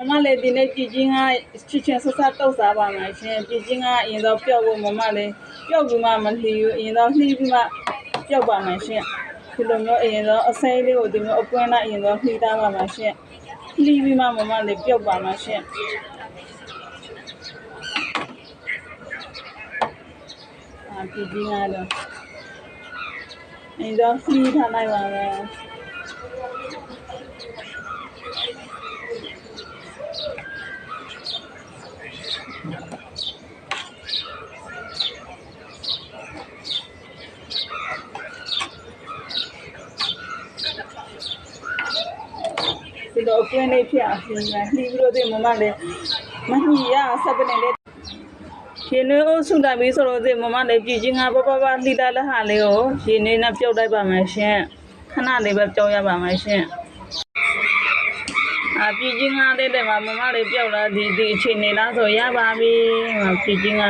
မလေးဒီနေ့ပြည်ချင်းကချစ်ချင်းဆက်ဆက်တောက်စားပါမယ်ရှင်ပြည်ချင်းကအရင်တော့ပြောက်ဖို့မလေးပြောက်ပြီးမှမလှီဘူးအရင်တော့လှီးပြီးမှပြောက်ပါမယ်ရှင်ဒီလိုမျိုးအရင်တော့အစိမ်းလေးကိုဒီမျိုးအပွင့်လိုက်အရင်တော့လှီးသားပါမယ်ရှင်လှီးပြီးမှလေးပြောက်ပါမယ်ရှင်ပြည်ချင်းကတော့အရင်တော့လှီးထားလိုက်ပါမယ်ဒီတော့ကွင်းလေးဖြစ်အောင်လှီးပြီးတော့ဒီမမလေးမလှီရဆက်ပနေလေးရှင်လေးအိုးဆုလိုက်ပြီးဆိုတော့ဒီမမလေးပြည်ချင်းကပပလှီးလိုက်တဲ့ဟာလေးကိုရှင်လေးနဲ့ပြုတ်လိုက်ပါမယ်ရှင်ခဏလေးပဲပြုတ်ရပါမယ်ရှင်ပြည်ချင်းကလေးတွေမှာမမလေးပြုတ်လာဒီအချိန်နေလားဆိုရပါပြီပြည်ချင်းက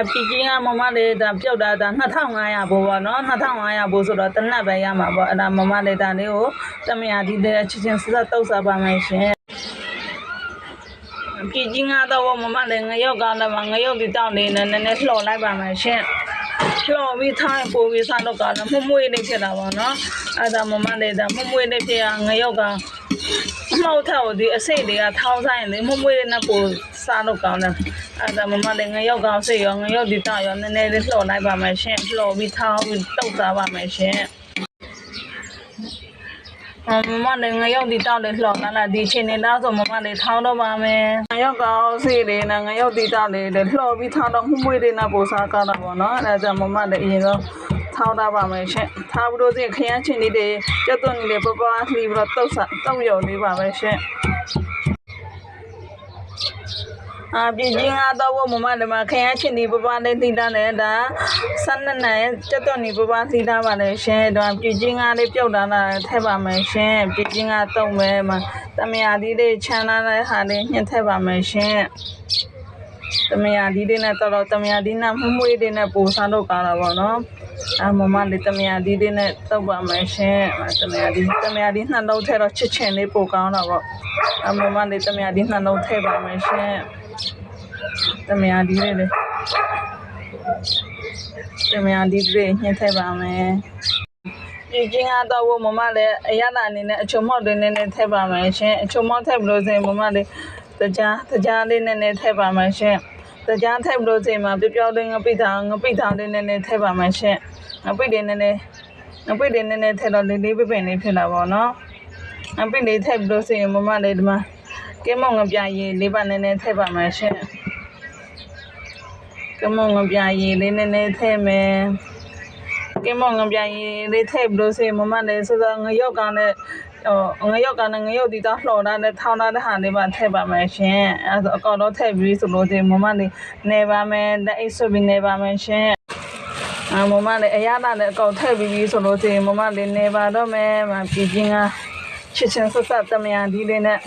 ပြည်ချင်းကမမလေးဒါပြုတ်တာဒါ2500ဘိုးပေါ့နော်2500ဘိုးဆိုတော့တနက်ပဲရမှာပေါ့အဲ့ဒါမမလေးဒါလေးကိုတမယာဒီတဲ့ချစ်ချင်းဆက်တောက်စားပါမယ်ရှင်ပြည်ချင်းကတော့မမလေးငရုတ်ကောင်းတယ်မှာငရုတ်ဒီတောက်လေးနဲ့နည်းနည်းလှော်လိုက်ပါမယ်ရှင်လှော်ပြီးထားပို့ပြီးစားတော့ကောင်းတယ်မှုမွေးလေးဖြစ်တာပေါ့နော်အဲ့ဒါမမလေးဒါမှုမွေးလေးဖြစ်ရငရုတ်ကမှောက်ထောက်ဒီအစိတ်တွေကထောင်းဆိုင်လေမှုမွေးလေးနဲ့ပို့စားတော့ကောင်းတယ်အဲ့ဒါမမလေးငရုတ်ကောင်းစိတ်ရောငရုတ်ဒီတောက်ရောနည်းနည်းလေးလှော်လိုက်ပါမယ်ရှင်လှော်ပြီးထားပြီးတောက်စားပါမယ်ရှင်မမလေးငရုတ်ဒီတောက်လေးလှော်လာဒီချိန်နေလားဆိုမမလေးထောင်းတော့ပါမယ်ငရုတ်ကောင်းစိတ်လေးနဲ့ငရုတ်ဒီတောက်လေးလှော်ပြီးထားတော့မှုမွေးလေးနဲ့ပို့စားကောင်းတာပေါ့နော်အဲ့ဒါကြောင့်မမလေးအရင်တော့ထောင်းတာပါမယ်ရှင်ထားပြီးတော့ခရမ်းချင်လေးတွေကြက်သွန်လေးပပလှီးပြီးတော့တောက်ရုံလေးပါပဲရှင်ပြည်ချင်းကတော့မမလေးမှာခရမ်းချင်လေးပပလေးလှီးတာနဲ့ဒါ12နဲ့ကြက်သွန်လေးပပလှီးတာပါလေရှင်ဒါပြည်ချင်းကလေးပြုတ်တာလားထည့်ပါမယ်ရှင်ပြည်ချင်းကတုံးပဲမှာတမယာဒီလေးချမ်းလာတဲ့ဟာလေးညှစ်ထည့်ပါမယ်ရှင်တမယာဒီလေးနဲ့တော့တမယာဒီနဲ့မှုမွေးလေးနဲ့ပို့စားတော့ကောင်းတာပေါ့နော်မမလေးတမယာဒီလေးနဲ့တောက်ပါမယ်ရှင်တမယာဒီနှလုံးထဲတော့ချစ်ချင်လေးပို့ကောင်းတာပေါ့မမလေးတမယာဒီနှလုံးထဲပါမယ်ရှင်တမယာဒီလေးညှစ်ထည့်ပါမယ်ပြည်ချင်းကတော့မမလေးအရသာအနေနဲ့အချုံမောက်လေးနဲ့ထည့်ပါမယ်ရှင်အချုံမောက်ထည့်ပြီးလို့ဆိုရင်မမလေးတကြားလေးနဲ့ထည့်ပါမယ်ရှင်တကြားထည့်ပြီးလို့ဆိုရင်မှာပြောလေးငပိထောင်လေးနဲ့ထည့်ပါမယ်ရှင်ငပိလေးနဲ့ထည့်တော့လေးပပင်လေးဖြစ်လာပါတော့ငပိလေးထည့်ပြီးလို့ဆိုရင်မမလေးဒီမှာကဲမောင်ငပြရည်လေးပါနဲ့ထည့်ပါမယ်ရှင်ကဲမောင်ငပြရည်လေးနဲ့ထည့်မယ်ကဲမောင်ငပြရည်လေးထည့်ပြီးလို့ဆိုရင်မမလေးဆိုတော့ငရုတ်ကောင်းတဲ့ငရုတ်ဒီတော့လှော်တာနဲ့ထောင်းတာတဲ့ဟာလေးပါထည့်ပါမယ်ရှင်အဲဆိုအကောင်တော့ထည့်ပြီးဆိုလို့ဒီမမလေးနေပါမယ်လက်အိတ်ဆွပြီးနေပါမယ်ရှင်မမလေးအရသာနဲ့အကောင်ထည့်ပြီးဆိုလို့ဒီမမလေးနေပါတော့မယ်ပြည်ချင်းကချစ်ချင်းဆက်ဆက်တမယာဒီလေးနဲ့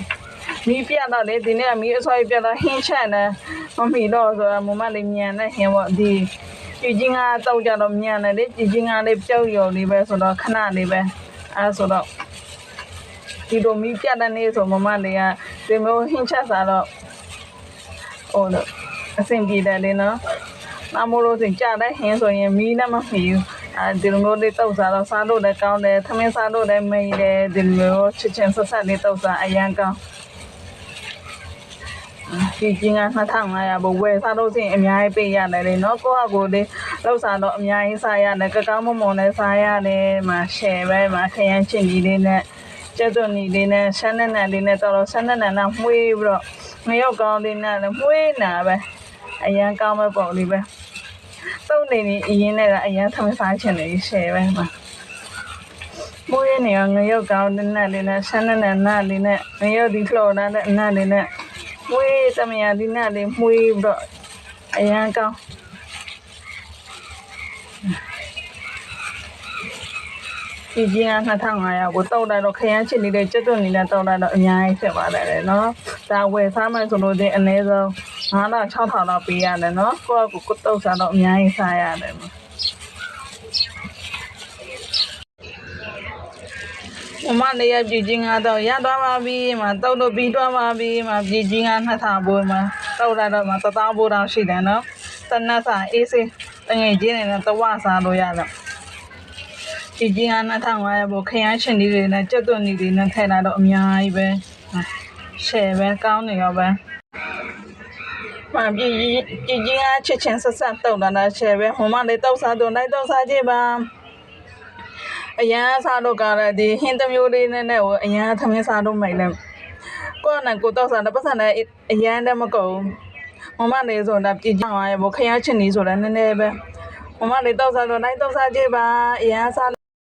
မီးပြတော့လေဒီနေ့မီးအစွာပြတော့ဟင်းချက်နဲ့မမီတော့ဆိုတော့မမလေးညံနဲ့ဟင်းပေါ့ဒီပြည်ချင်းကတော့ကြတော့ညံတယ်လေပြည်ချင်းကလေးပြုတ်ရုံလေးပဲဆိုတော့ခဏလေးပဲအဲဆိုတော့ဒီလိုမီးပြတဲ့နေ့ဆိုမမလေးကဒီမျိုးဟင်းချက်စားတော့အဆင်ပြေတယ်လေနော်မမိုးလို့စင်ကြတဲ့ဟင်းဆိုရင်မီးနဲ့မမီဘူးဒီလိုမျိုးလေးတောက်စားတော့စားလို့လည်းကောင်းတယ်သမင်းစားလို့လည်းမိတယ်ဒီလိုမျိုးချစ်ချင်းဆက်ဆက်လေးတောက်စားအရန်ကောင်းပြည်ချင်းက2500ဘဝယ်စားလို့စင်အများကြီးပေးရတယ်လေနော်ကိုယ့်အကိုလေးလောက်စားတော့အများကြီးစားရတယ်ကကောင်းမွန်နဲ့စားရတယ်မှာရှယ်ပဲမှာခရမ်းချင်ကြီးလေးနဲ့ကျက်သွန်ကြီးလေးနဲ့ဆန်းနဲ့လေးနဲ့တော့ဆန်းနဲ့နဲ့မှွေးပြီးတော့ငရုတ်ကောင်းလေးနဲ့မှွေးနာပဲအရန်ကောင်းမဲ့ပုံလေးပဲသုံးနေနေအရင်နဲ့ကအရန်သမစားချင်တယ်ရှယ်ပဲမှာမှွေးနေငရုတ်ကောင်းလေးနဲ့ဆန်းနဲ့လေးနဲ့ငရုတ်ဒီလှော်တာတဲ့အနက်လေးနဲ့မှွေးတမယာဒီနဲ့လေးမှွေးပြီးတော့အရန်ကောင်းပြည်ချင်းက2500ကိုတောက်တာတော့ခရမ်းချစ်နေတဲ့ကျွတ်တွတ်နေတဲ့တောက်တာတော့အများကြီးဖြစ်ပါတယ်လေနော်ဒါဝယ်စားမှဆိုလို့ဒီအနည်းဆုံး6000 6000တော့ပေးရတယ်နော်ကိုယ့်ကိုတောက်စားတော့အများကြီးစားရတယ်我妈那也毕竟啊，到也多嘛比嘛，到都比多嘛比嘛，毕竟啊那差不嘛，到来了嘛，到大不到时的呢，但那啥意思，等于今年都晚上都要了。毕竟啊那趟我也不看眼前的人呢，这段的人呢，太难了，面一呗，谁呗，搞那个呗。嘛，毕竟啊，切切实实到了那谁呗，我妈来到啥都来到啥去吧。အရန်စားတော့ကားတယ်ဒီဟင်းတစ်မျိုးလေးနဲ့ကိုအရန်သမင်းစားတော့မိတ်လဲကိုယ်နဲ့ကိုတော့စားတဲ့ပတ်စံနဲ့အရန်လည်းမကုန်မမလေးဆိုတာပြည်ကြသွားရပေါ့ခရချင်နေဆိုတာနည်းနည်းပဲမမလေးတော့စားတော့လိုက်တော့စားကြပါအရန်စား